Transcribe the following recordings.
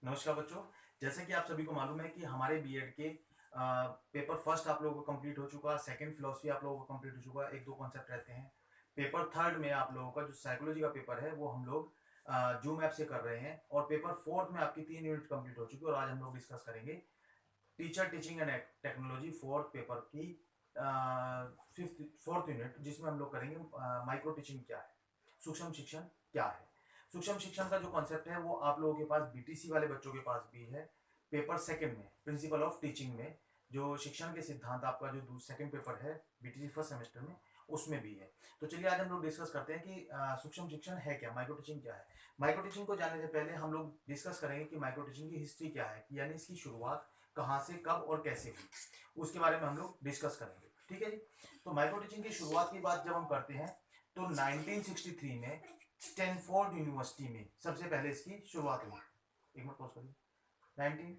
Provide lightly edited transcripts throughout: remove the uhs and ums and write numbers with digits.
नमस्कार बच्चों। जैसे कि आप सभी को मालूम है कि हमारे बीएड के पेपर फर्स्ट आप लोगों का कंप्लीट हो चुका, सेकंड फिलोसफी आप लोगों का कंप्लीट हो चुका, एक दो कॉन्सेप्ट रहते हैं। पेपर थर्ड में आप लोगों का जो साइकोलॉजी का पेपर है वो हम लोग जूम ऐप से कर रहे हैं, और पेपर फोर्थ में आपकी 3 यूनिट कंप्लीट हो चुकी है। और आज हम लोग डिस्कस करेंगे teacher teaching and technology fourth paper की फिफ्थ फोर्थ यूनिट, जिसमें हम लोग करेंगे माइक्रो टीचिंग क्या है, सूक्ष्म शिक्षण क्या है। सूक्ष्म शिक्षण का जो कॉन्सेप्ट है वो आप लोगों के पास बीटीसी वाले बच्चों के पास भी है, पेपर सेकंड में प्रिंसिपल ऑफ टीचिंग में जो शिक्षण के सिद्धांत आपका जो सेकंड पेपर है बीटीसी फर्स्ट सेमेस्टर में, उसमें भी है। तो चलिए आज हम लोग डिस्कस करते हैं कि सूक्ष्म शिक्षण है क्या, माइक्रो टीचिंग क्या है। माइक्रो टीचिंग को जानने से पहले हम लोग डिस्कस करेंगे कि माइक्रो टीचिंग की हिस्ट्री क्या है, यानी इसकी शुरुआत कहाँ से कब और कैसे हुई, उसके बारे में हम लोग डिस्कस करेंगे। ठीक है जी। तो माइक्रो टीचिंग की शुरुआत की बात जब हम करते हैं तो 1963 में स्टैनफोर्ड यूनिवर्सिटी में सबसे पहले इसकी शुरुआत हुई। एक मिनट पॉज करिए। 19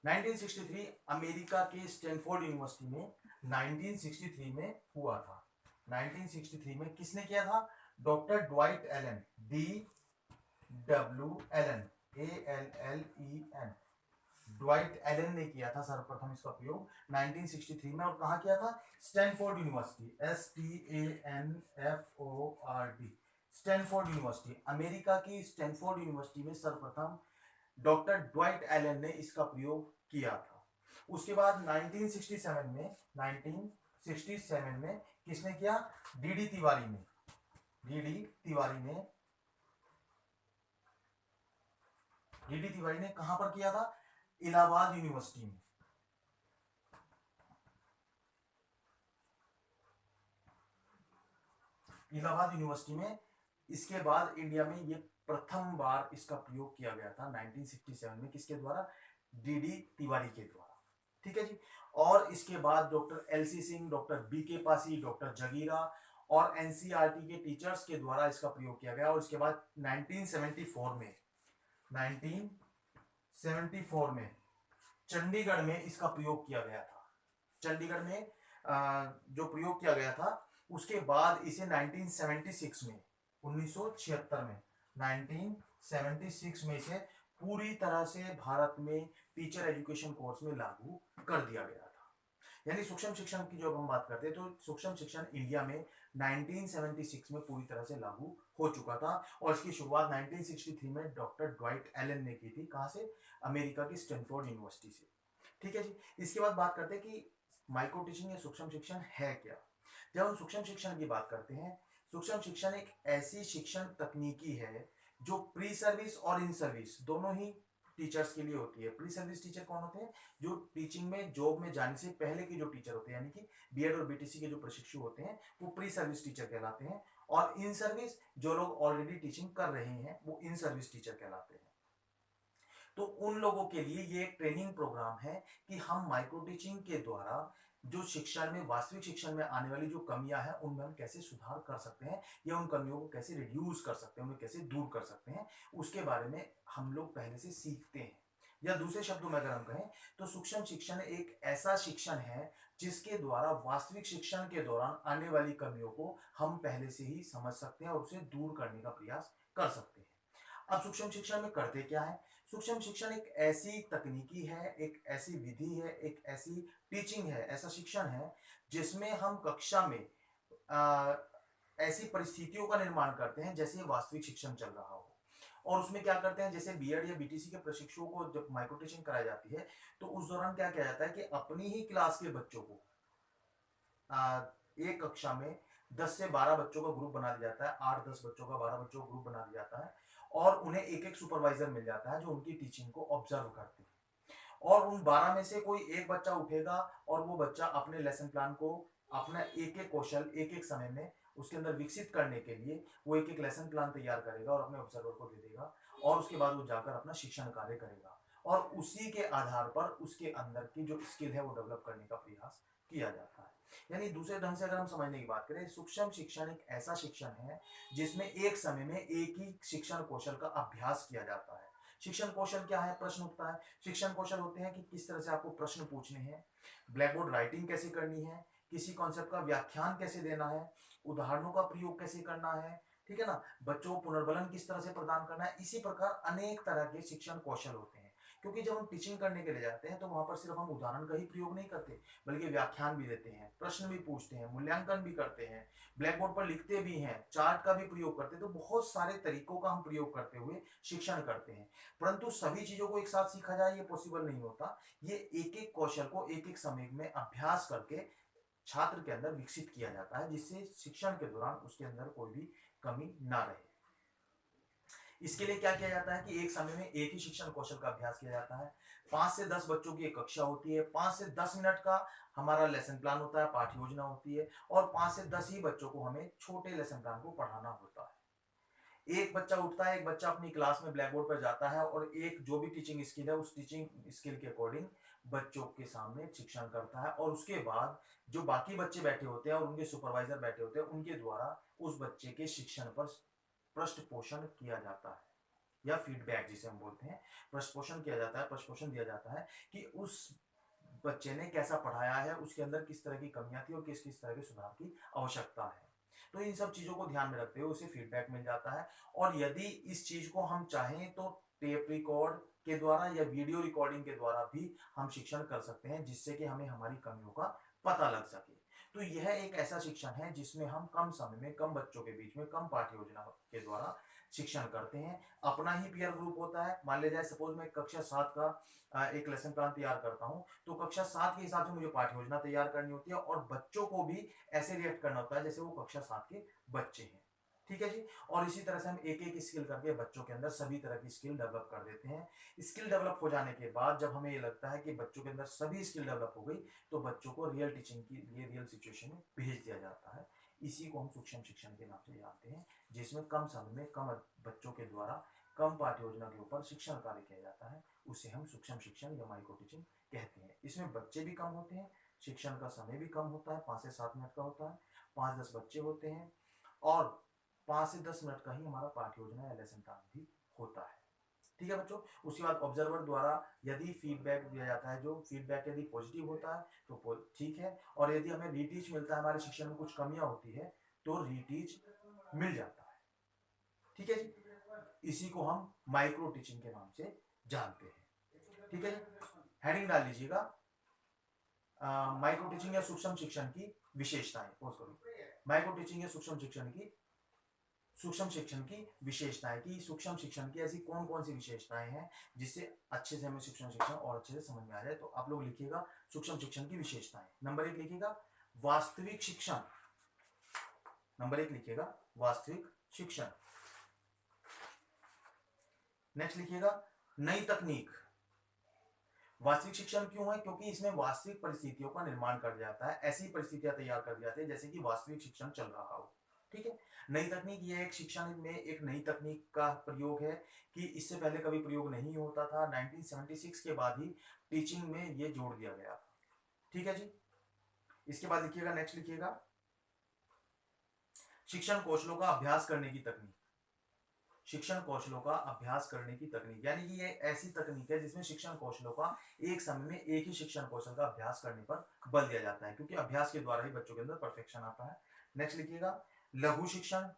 1963 अमेरिका के स्टैनफोर्ड यूनिवर्सिटी में 1963 में हुआ था। 1963 में किसने किया था? Doctor Dwight Allen, DWLN, Dwight Allen ने किया था सर्वप्रथम इसका प्रयोग 1963 में। और कहा किया था? Stanford university, STANFORD, Stanford university, America की स्टैनफोर्ड यूनिवर्सिटी में सर्वप्रथम डॉक्टर ड्वाइट एलन ने इसका प्रयोग किया था। उसके बाद 1967 में किसने किया? डीडी तिवारी ने, कहां पर किया था? इलाहाबाद यूनिवर्सिटी में। इलाहाबाद यूनिवर्सिटी में। इसके बाद इंडिया में ये प्रथम बार इसका प्रयोग किया गया था 1967 में। किसके द्वारा? डीडी तिवारी के द्वारा। ठीक है जी। और इसके बाद doctor LC Singh, doctor BK Pasi, doctor Jagira और एनसीईआरटी के टीचर्स के द्वारा इसका प्रयोग किया गया। और इसके बाद 1974 में चंडीगढ़ में इसका प्रयोग किया गया था। चंडीगढ़ में जो प्रयोग किया गया था, उसके बाद इसे 1976 में, 1976 में, 1976 में इसे पूरी तरह से भारत में टीचर एजुकेशन कोर्स में लागू कर दिया गया था। यानी सूक्ष्म शिक्षण की जब हम बात करते हैं तो सूक्ष्म शिक्षण इंडिया में 1976 में पूरी तरह से लागू हो चुका था। और इसकी शुरुआत 1963 में डॉक्टर ड्वाइट एलन ने की थी। कहां से? अमेरिका की स्टैनफोर्ड यूनिवर्सिटी से। ठीक है जी। इसके बाद बात करते हैं कि माइक्रो टीचिंग या सूक्ष्म शिक्षण है क्या। जब हम सूक्ष्म शिक्षण की बात करते हैं, सूक्ष्म शिक्षण एक ऐसी शिक्षण तकनीकी है जो प्री सर्विस और इन सर्विस दोनों ही टीचर्स के लिए होती है। प्री सर्विस टीचर कौन होते हैं? जो टीचिंग में जॉब में जाने से पहले के जो टीचर होते हैं, यानी कि बीएड और बीटीसी के जो प्रशिक्षु होते हैं, वो प्री सर्विस टीचर कहलाते हैं। और इन सर्विस जो लोग ऑलरेडी टीचिंग कर रहे हैं वो इन सर्विस टीचर कहलाते हैं। तो उन लोगों के लिए ये एक ट्रेनिंग प्रोग्राम है कि हम माइक्रो टीचिंग के द्वारा जो शिक्षण में, वास्तविक शिक्षण में आने वाली जो कमियां हैं उनमें हम कैसे सुधार कर सकते हैं, या उन कमियों को कैसे रिड्यूस कर सकते हैं, उन्हें कैसे दूर कर सकते हैं, उसके बारे में हम लोग पहले से सीखते हैं। या दूसरे शब्दों में अगर हम कहें तो सूक्ष्म शिक्षण एक ऐसा शिक्षण है जिसके द्वारा वास्तविक शिक्षण के दौरान आने वाली कमियों को हम पहले से ही समझ सकते हैं और उसे दूर करने का प्रयास कर सकते हैं। अब सूक्ष्म शिक्षण में करते क्या है? सूक्ष्म शिक्षण एक ऐसी तकनीकी है, एक ऐसी विधि है, एक ऐसी टीचिंग है, ऐसा शिक्षण है जिसमें हम कक्षा में आ, ऐसी परिस्थितियों का निर्माण करते हैं जैसे वास्तविक शिक्षण चल रहा हो। और उसमें क्या करते हैं, जैसे बीएड या बीटीसी के प्रशिक्षुओं को जब माइक्रो टीचिंग कराई जाती है तो उस दौरान क्या किया जाता है कि अपनी ही क्लास के बच्चों को एक कक्षा में 10 से 12 बच्चों का ग्रुप बना दिया जाता है, 8-10 बच्चों का, 12 बच्चों का ग्रुप बना दिया जाता है। और उन्हें एक एक सुपरवाइजर मिल जाता है जो उनकी टीचिंग को ऑब्जर्व करते हैं। और उन 12 में से कोई एक बच्चा उठेगा और वो बच्चा अपने लेसन प्लान को, अपना एक एक कौशल एक एक समय में उसके अंदर विकसित करने के लिए वो एक एक लेसन प्लान तैयार करेगा और अपने ऑब्जर्वर को दे देगा। और उसके बाद वो जाकर अपना शिक्षण कार्य करेगा और उसी के आधार पर उसके अंदर की जो स्किल है वो डेवलप करने का प्रयास किया जाता है। यानी दूसरे ढंग से अगर हम समझने की बात करें, सूक्ष्म शिक्षण एक ऐसा शिक्षण है जिसमें एक समय में एक ही शिक्षण कौशल का अभ्यास किया जाता है। शिक्षण कौशल क्या है? प्रश्न उठता है। शिक्षण कौशल होते हैं कि किस तरह से आपको प्रश्न पूछने हैं, ब्लैक बोर्ड राइटिंग कैसे करनी है, किसी कॉन्सेप्ट का व्याख्यान कैसे देना है, उदाहरणों का प्रयोग कैसे करना है, ठीक है ना, बच्चों को पुनर्बलन किस तरह से प्रदान करना है, इसी प्रकार अनेक तरह के शिक्षण कौशल होते हैं। क्योंकि जब हम टीचिंग करने के लिए जाते हैं तो वहां पर सिर्फ हम उदाहरण का ही प्रयोग नहीं करते, बल्कि व्याख्यान भी देते हैं, प्रश्न भी पूछते हैं, मूल्यांकन भी करते हैं, ब्लैक बोर्ड पर लिखते भी हैं, चार्ट का भी प्रयोग करते हैं। तो बहुत सारे तरीकों का हम प्रयोग करते हुए शिक्षण करते हैं। परंतु सभी चीजों को एक साथ सीखा जाए ये पॉसिबल नहीं होता। ये एक एक कौशल को एक एक समय में अभ्यास करके छात्र के अंदर विकसित किया जाता है, जिससे शिक्षण के दौरान उसके अंदर कोई भी कमी ना रहे। इसके लिए क्या किया जाता है कि एक समय में एक ही शिक्षण कौशल का अभ्यास किया जाता है। 5 से 10 बच्चों की एक कक्षा होती है, 5 से 10 मिनट का हमारा लेसन प्लान होता है, पाठ्य योजना होती है, और 5 से 10 ही बच्चों को हमें छोटे लेसन प्लान को पढ़ाना होता है। एक बच्चा उठता है, एक बच्चा अपनी क्लास में ब्लैक बोर्ड पर जाता है और एक जो भी टीचिंग स्किल है उस टीचिंग स्किल के अकॉर्डिंग बच्चों के सामने शिक्षण करता है, और उसके बाद जो बाकी बच्चे बैठे होते हैं और उनके सुपरवाइजर बैठे होते हैं, उनके द्वारा उस बच्चे के शिक्षण पर पृष्ठ पोषण किया जाता है, या फीडबैक जिसे हम बोलते हैं, पृष्ठ पोषण किया जाता है, पृष्ठ पोषण दिया जाता है कि उस बच्चे ने कैसा पढ़ाया है, उसके अंदर किस तरह की कमियां थी और किस किस तरह के सुधार की आवश्यकता है। तो इन सब चीजों को ध्यान में रखते हुए उसे फीडबैक मिल जाता है, और यदि इस चीज को हम चाहें तो टेप रिकॉर्ड के द्वारा या वीडियो रिकॉर्डिंग के द्वारा भी हम शिक्षण कर सकते हैं, जिससे कि हमें हमारी कमियों का पता लग सके। तो यह एक ऐसा शिक्षण है जिसमें हम कम समय में कम बच्चों के बीच में कम पाठ्य योजना के द्वारा शिक्षण करते हैं। अपना ही पीयर ग्रुप होता है, मान ले जाए सपोज मैं कक्षा 7 का एक लेसन प्लान तैयार करता हूं, तो कक्षा 7 के हिसाब से मुझे पाठ्य योजना तैयार करनी होती है, और बच्चों को भी ऐसे रिएक्ट करना होता है जैसे वो कक्षा 7 के बच्चे हैं। ठीक है जी। और इसी तरह से हम एक एक स्किल करके बच्चों के अंदर सभी तरह की स्किल डेवलप कर देते हैं। स्किल डेवलप हो जाने के बाद जब हमें ये लगता है कि बच्चों के अंदर सभी स्किल डेवलप हो गई, तो बच्चों को रियल टीचिंग के लिए रियल सिचुएशन में भेज दिया जाता है। इसी को हम सूक्ष्म शिक्षण के नाम से जानते हैं, जिसमें कम समय में कम बच्चों के द्वारा कम पाठ्य योजना के ऊपर शिक्षण कार्य किया जाता है। उसे हम सूक्ष्म शिक्षण या माइक्रो टीचिंग कहते हैं। इसमें बच्चे भी कम होते हैं, शिक्षण का समय भी कम होता है, 5 से 7 मिनट का होता है, 5-10 बच्चे होते हैं, और 5 से 10 मिनट का ही हमारा पाठ्य योजना या लेसन प्लान भी होता है। ठीक है बच्चों। उसके बाद ऑब्जर्वर द्वारा यदि फीडबैक दिया जाता है, जो फीडबैक यदि पॉजिटिव होता है तो ठीक है, और यदि हमें रीटीच मिलता है, हमारे शिक्षण में कुछ कमियां होती है तो रीटीच मिल जाता है। ठीक है जी। इसी को हम माइक्रो टीचिंग के नाम से जानते हैं। ठीक है जी। हेडिंग डाल लीजिएगा, माइक्रो टीचिंग या सूक्ष्म शिक्षण की विशेषताएं। माइक्रो टीचिंग या सूक्ष्म शिक्षण की विशेषताएं, कि सूक्ष्म शिक्षण की ऐसी कौन कौन सी विशेषताएं हैं जिससे अच्छे से हमें सूक्ष्म शिक्षण और अच्छे से समझ में आ जाए। तो आप लोग लिखिएगा सूक्ष्म शिक्षण की विशेषताएं। नंबर 1 लिखिएगा वास्तविक शिक्षण। नंबर 1 लिखिएगा वास्तविक शिक्षण। नेक्स्ट लिखिएगा नई तकनीक। वास्तविक शिक्षण क्यों है? क्योंकि इसमें वास्तविक परिस्थितियों का निर्माण कर जाता है, ऐसी परिस्थितियां तैयार कर जाती है जैसे कि वास्तविक शिक्षण चल रहा हो। ठीक है। नई तकनीक, ये एक शिक्षण में एक नई तकनीक का प्रयोग है कि इससे पहले कभी प्रयोग नहीं होता था। 1976 के बाद ही टीचिंग में ये जोड़ दिया गया था। ठीक है जी। इसके बाद लिखिएगा, नेक्स्ट लिखिएगा शिक्षण कौशलों का अभ्यास करने की तकनीक। शिक्षण कौशलों का अभ्यास करने की तकनीक, यानी कि ये ऐसी तकनीक है जिसमें शिक्षण कौशलों का एक समय में एक ही शिक्षण कौशल का अभ्यास करने पर बल दिया जाता है, क्योंकि अभ्यास के द्वारा ही बच्चों के अंदर परफेक्शन आता है। नेक्स्ट लिखिएगा लघु शिक्षण।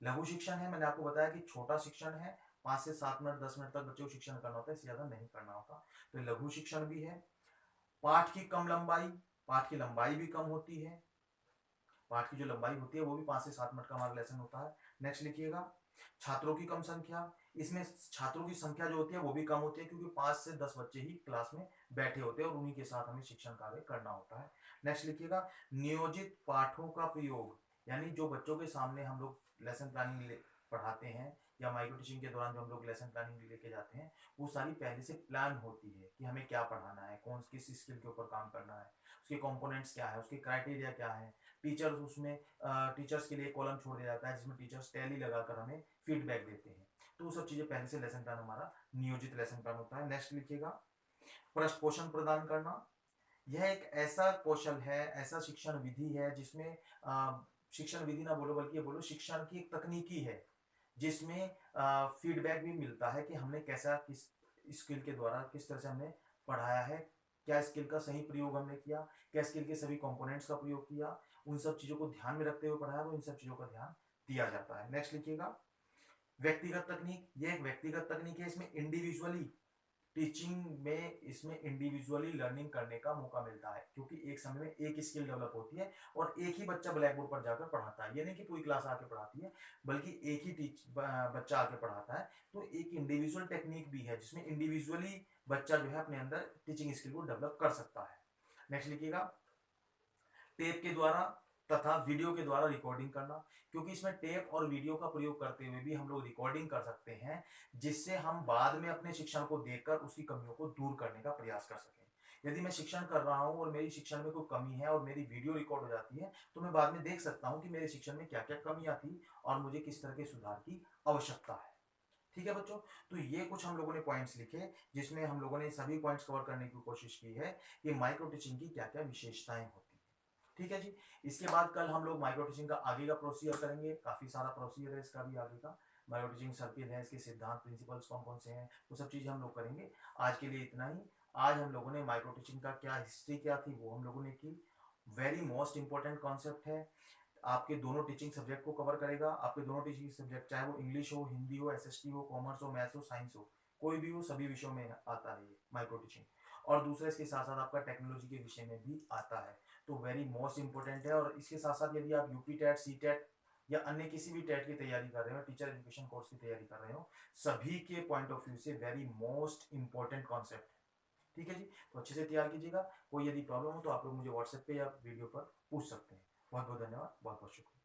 लघु शिक्षण है, मैंने आपको बताया कि छोटा शिक्षण है, 5 से 7 मिनट 10 मिनट तक बच्चों को शिक्षण करना होता है, इससे ज्यादा नहीं करना होता। तो लघु शिक्षण भी है। पाठ की कम लंबाई, पाठ की लंबाई भी कम होती है। पाठ की जो लंबाई होती है वो भी 5 से 7 मिनट का हमारा लेसन होता है। नेक्स्ट लिखिएगा छात्रों की कम संख्या। इसमें छात्रों की संख्या जो होती है वो भी कम होती है, क्योंकि 5 से 10 बच्चे ही क्लास में बैठे होते हैं और उन्हीं के साथ हमें शिक्षण कार्य करना होता है। नेक्स्ट लिखिएगा नियोजित पाठों का प्रयोग, यानी जो बच्चों के सामने हम लोग लेसन प्लानिंग पढ़ाते हैं या माइक्रो टीचिंग के दौरान जो हम लोग लेसन प्लानिंग लेके जाते हैं, वो सारी पहले से प्लान होती है कि हमें क्या पढ़ाना है, कौन किस स्किल के ऊपर काम करना है, उसके कंपोनेंट्स क्या है, उसके क्राइटेरिया क्या है। टीचर्स उसमें टीचर्स के लिए कॉलम छोड़ दिया जाता है जिसमें टीचर्स टैली लगाकर हमें फीडबैक देते हैं। तो वो सब चीजें पहले से लेसन प्लान हमारा नियोजित लेसन प्लान होता है। नेक्स्ट लिखिएगा पृष्ठ पोषण प्रदान करना। यह एक ऐसा कौशल है, ऐसा शिक्षण विधि है जिसमें शिक्षण विधि ना बोलो बल्कि ये बोलो शिक्षण की एक तकनीकी है, जिसमें फीडबैक भी मिलता है कि हमने कैसा किस स्किल के द्वारा किस तरह से हमने पढ़ाया है, क्या स्किल का सही प्रयोग हमने किया, क्या स्किल के सभी कंपोनेंट्स का प्रयोग किया, उन सब चीजों को ध्यान में रखते हुए पढ़ाया, तो इन सब चीजों का ध्यान दिया जाता है। नेक्स्ट लिखिएगा, व्यक्तिगत तकनीक। ये एक व्यक्तिगत तकनीक है, इसमें इंडिविजुअली टीचिंग में, इसमें इंडिविजुअली लर्निंग करने का मौका मिलता है, क्योंकि एक समय में एक स्किल डेवलप होती है और एक ही बच्चा ब्लैक बोर्ड पर जाकर पढ़ाता है। ये नहीं कि पूरी क्लास आके पढ़ाती है, बल्कि एक ही बच्चा आके पढ़ाता है। तो एक इंडिविजुअल टेक्निक भी है जिसमें इंडिविजुअली बच्चा जो है अपने अंदर टीचिंग स्किल को डेवलप कर सकता है। नेक्स्ट लिखिएगा, टेप के द्वारा तथा वीडियो के द्वारा रिकॉर्डिंग करना, क्योंकि इसमें टेप और वीडियो का प्रयोग करते हुए भी हम लोग रिकॉर्डिंग कर सकते हैं, जिससे हम बाद में अपने शिक्षण को देखकर उसकी कमियों को दूर करने का प्रयास कर सकें। यदि मैं शिक्षण कर रहा हूं और मेरी शिक्षण में कोई कमी है और मेरी वीडियो रिकॉर्ड हो जाती है, तो मैं बाद में देख सकता हूं कि मेरे शिक्षण में क्या क्या कमियां थी और मुझे किस तरह के सुधार की आवश्यकता है। ठीक है बच्चों, तो ये कुछ हम लोगों ने पॉइंट्स लिखे, जिसमें हम लोगों ने सभी पॉइंट्स कवर करने की कोशिश की है कि माइक्रो टीचिंग की क्या क्या विशेषताएं होती है। ठीक है जी। इसके बाद कल हम लोग माइक्रो टीचिंग का आगे का प्रोसीजर करेंगे, काफी सारा प्रोसीजर है इसका भी आगे का। माइक्रो टीचिंग सर्किल है, इसके सिद्धांत प्रिंसिपल्स कौन कौन से हैं, वो सब चीजें हम लोग करेंगे। आज के लिए इतना ही। आज हम लोगों ने माइक्रो टीचिंग का क्या हिस्ट्री क्या थी वो हम लोगों ने की। वेरी मोस्ट इंपॉर्टेंट कॉन्सेप्ट है, आपके दोनों टीचिंग सब्जेक्ट को कवर करेगा। आपके दोनों टीचिंग सब्जेक्ट, चाहे वो इंग्लिश हो, हिंदी हो, एसएसटी हो, कॉमर्स हो, मैथ्स हो, साइंस हो, कोई भी हो, सभी विषयों में आता है ये माइक्रो टीचिंग। और दूसरा इसके साथ साथ आपका टेक्नोलॉजी के विषय में भी आता है, तो वेरी मोस्ट इंपॉर्टेंट है। और इसके साथ साथ यदि आप यूपी टेट, सी टेट या अन्य किसी भी टेट की तैयारी कर रहे हो, टीचर एजुकेशन कोर्स की तैयारी कर रहे हो, सभी के पॉइंट ऑफ व्यू से वेरी मोस्ट इंपॉर्टेंट कॉन्सेप्ट है। ठीक है जी, तो अच्छे से तैयार कीजिएगा। कोई यदि प्रॉब्लम हो तो आप लोग मुझे व्हाट्सएप पे या वीडियो पर पूछ सकते हैं। बहुत बहुत धन्यवाद, बहुत बहुत शुक्रिया।